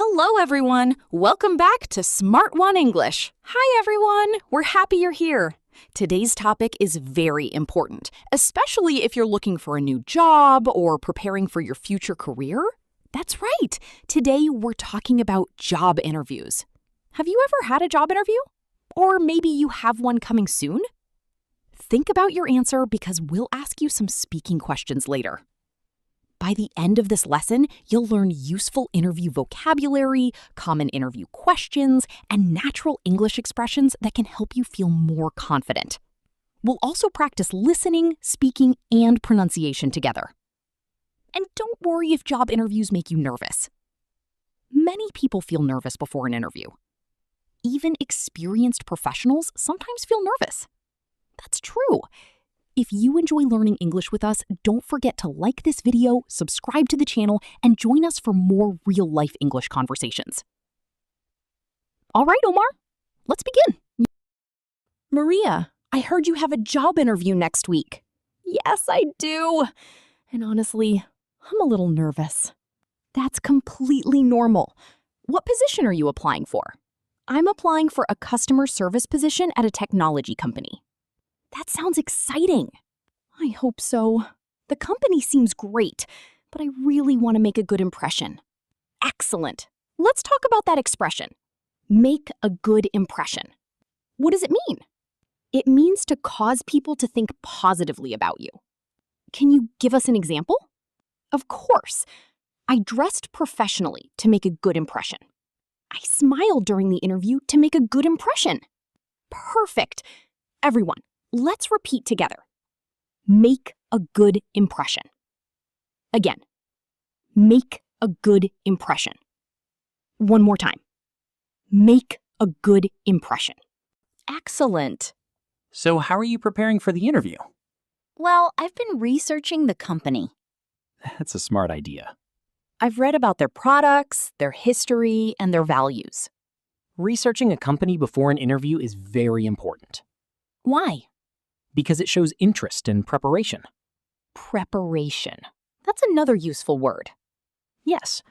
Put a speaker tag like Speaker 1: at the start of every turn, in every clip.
Speaker 1: Hello, everyone. Welcome back to Smart One English. Hi, everyone. We're happy you're here. Today's topic is very important, especially if you're looking for a new job or preparing for your future career. That's right. Today, we're talking about job interviews. Have you ever had a job interview? Or maybe you have one coming soon? Think about your answer because we'll ask you some speaking questions later. By the end of this lesson, you'll learn useful interview vocabulary, common interview questions, and natural English expressions that can help you feel more confident. We'll also practice listening, speaking, and pronunciation together. And don't worry if job interviews make you nervous. Many people feel nervous before an interview. Even experienced professionals sometimes feel nervous. That's true. If you enjoy learning English with us, don't forget to like this video, subscribe to the channel, and join us for more real-life English conversations. All right, Omar, let's begin. Maria, I heard you have a job interview next week. Yes, I do. And honestly, I'm a little nervous. That's completely normal. What position are you applying for? I'm applying for a customer service position at a technology company. That sounds exciting. I hope so. The company seems great, but I really want to make a good impression. Excellent. Let's talk about that expression. Make a good impression. What does it mean? It means to cause people to think positively about you. Can you give us an example? Of course. I dressed professionally to make a good impression. I smiled during the interview to make a good impression. Perfect. Everyone, let's repeat together. Make a good impression. Again, make a good impression. One more time. Make a good impression. Excellent.
Speaker 2: So how are you preparing for the interview?
Speaker 1: Well, I've been researching the company.
Speaker 2: That's a smart idea.
Speaker 1: I've read about their products, their history, and their values.
Speaker 2: Researching a company before an interview is very important
Speaker 1: Why?
Speaker 2: because it shows interest and preparation.
Speaker 1: Preparation. That's another useful word.
Speaker 2: Yes,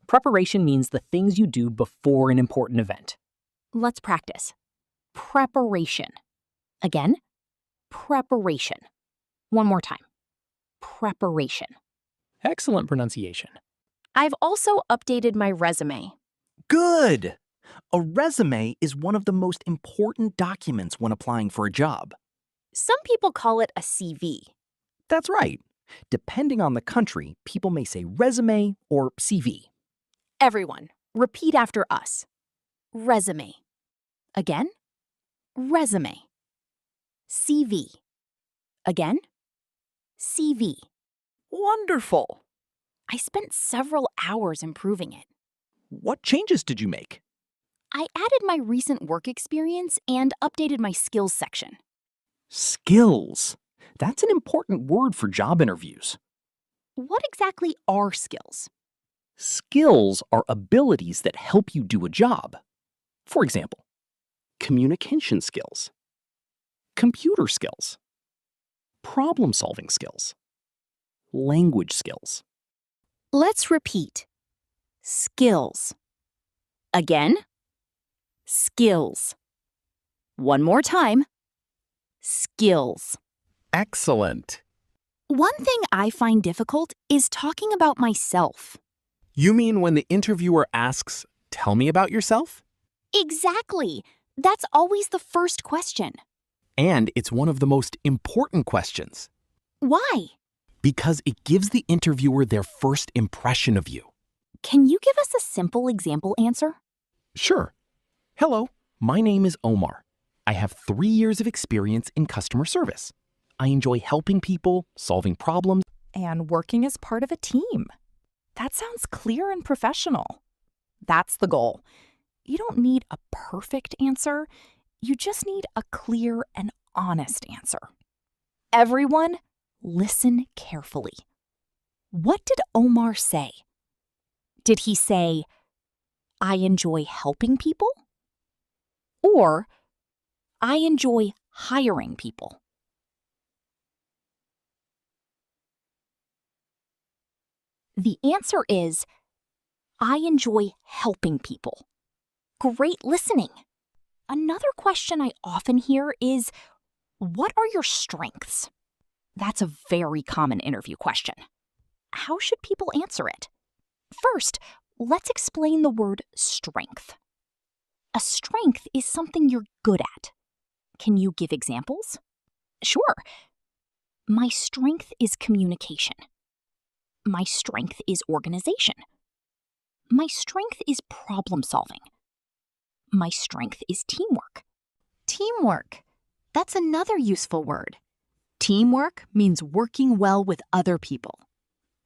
Speaker 2: preparation means the things you do before an important event.
Speaker 1: Let's practice. Preparation. Again, preparation. One more time. Preparation.
Speaker 2: Excellent pronunciation.
Speaker 1: I've also updated my resume.
Speaker 3: Good! A resume is one of the most important documents when applying for a job.
Speaker 1: Some people call it a CV.
Speaker 3: That's right. Depending on the country, people may say resume or CV.
Speaker 1: Everyone, repeat after us. Resume. Again, resume. CV. Again, CV.
Speaker 3: Wonderful!
Speaker 1: I spent several hours improving it.
Speaker 3: What changes did you make?
Speaker 1: I added my recent work experience and updated my skills section.
Speaker 3: Skills. That's an important word for job interviews.
Speaker 1: What exactly are skills?
Speaker 3: Skills are abilities that help you do a job. For example, communication skills, computer skills, problem-solving skills, language skills.
Speaker 1: Let's repeat. Skills. Again, skills. One more time. Skills.
Speaker 4: Excellent.
Speaker 1: One thing I find difficult is talking about myself.
Speaker 4: You mean when the interviewer asks, "Tell me about yourself"?
Speaker 1: Exactly. That's always the first question.
Speaker 4: And it's one of the most important questions
Speaker 1: Why?
Speaker 4: because it gives the interviewer their first impression of you.
Speaker 1: Can you give us a simple example answer?
Speaker 4: Sure. Hello, my name is Omar. I have 3 years of experience in customer service. I enjoy helping people, solving problems,
Speaker 5: and working as part of a team. That sounds clear and professional. That's the goal. You don't need a perfect answer. You just need a clear and honest answer. Everyone, listen carefully. What did Omar say? Did he say, "I enjoy helping people"? Or, "I enjoy hiring people"? The answer is, I enjoy helping people. Great listening. Another question I often hear is, what are your strengths? That's a very common interview question. How should people answer it? First, let's explain the word strength. A strength is something you're good at. Can you give examples? Sure. My strength is communication. My strength is organization. My strength is problem solving. My strength is teamwork. Teamwork. That's another useful word. Teamwork means working well with other people.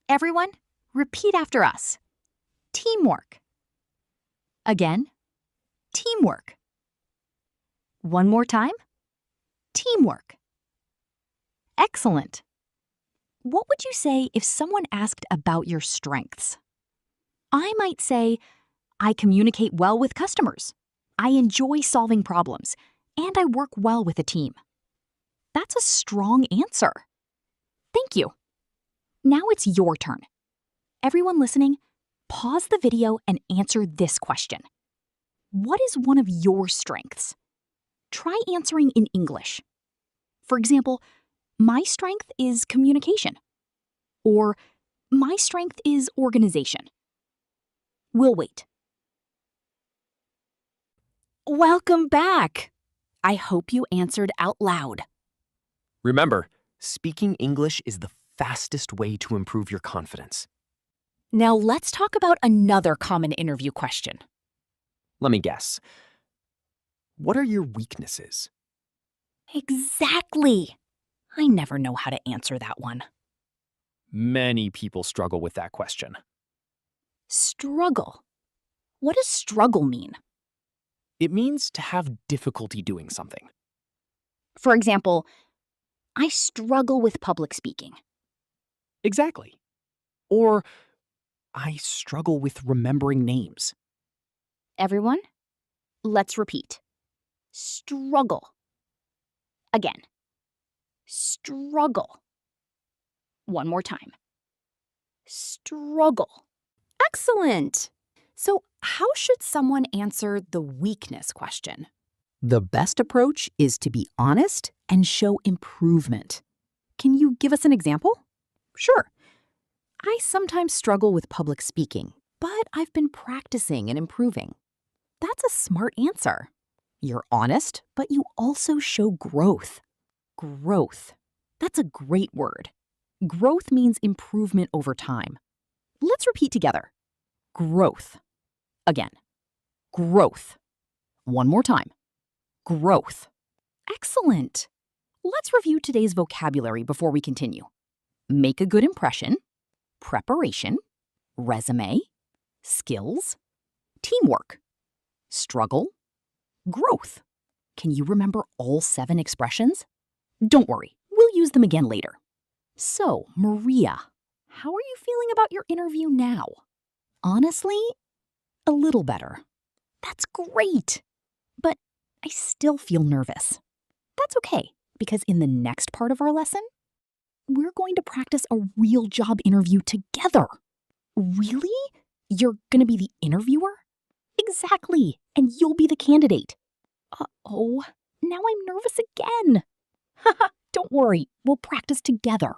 Speaker 5: Everyone, repeat after us. Teamwork. Again, teamwork. One more time. Teamwork. Excellent. What would you say if someone asked about your strengths? I might say, I communicate well with customers. I enjoy solving problems, and I work well with a team. That's a strong answer. Thank you. Now it's your turn. Everyone listening, pause the video and answer this question. What is one of your strengths? Try answering in English. For example, my strength is communication. Or, my strength is organization. We'll wait. Welcome back. I hope you answered out loud.
Speaker 6: Remember, speaking English is the fastest way to improve your confidence.
Speaker 1: Now let's talk about another common interview question.
Speaker 6: Let me guess. What are your weaknesses?
Speaker 5: Exactly. I never know how to answer that one.
Speaker 6: Many people struggle with that question.
Speaker 5: Struggle. What does struggle mean?
Speaker 6: It means to have difficulty doing something.
Speaker 5: For example, I struggle with public speaking.
Speaker 6: Exactly. Or, I struggle with remembering names.
Speaker 5: Everyone, let's repeat. Struggle. Again. Struggle. One more time. Struggle.
Speaker 1: Excellent. So, how should someone answer the weakness question?
Speaker 2: The best approach is to be honest and show improvement.
Speaker 1: Can you give us an example? Sure. I sometimes struggle with public speaking, but I've been practicing and improving. That's a smart answer. You're honest, but you also show growth. Growth. That's a great word. Growth means improvement over time. Let's repeat together. Growth. Again. Growth. One more time. Growth. Excellent. Let's review today's vocabulary before we continue. Make a good impression, preparation, resume, skills, teamwork, struggle, growth. Can you remember all 7 expressions? Don't worry, we'll use them again later. So, Maria, how are you feeling about your interview now? Honestly, a little better. That's great. But I still feel nervous. That's okay, because in the next part of our lesson, we're going to practice a real job interview together. Really? You're going to be the interviewer? Exactly, and you'll be the candidate. Uh-oh, now I'm nervous again. Haha, don't worry, we'll practice together.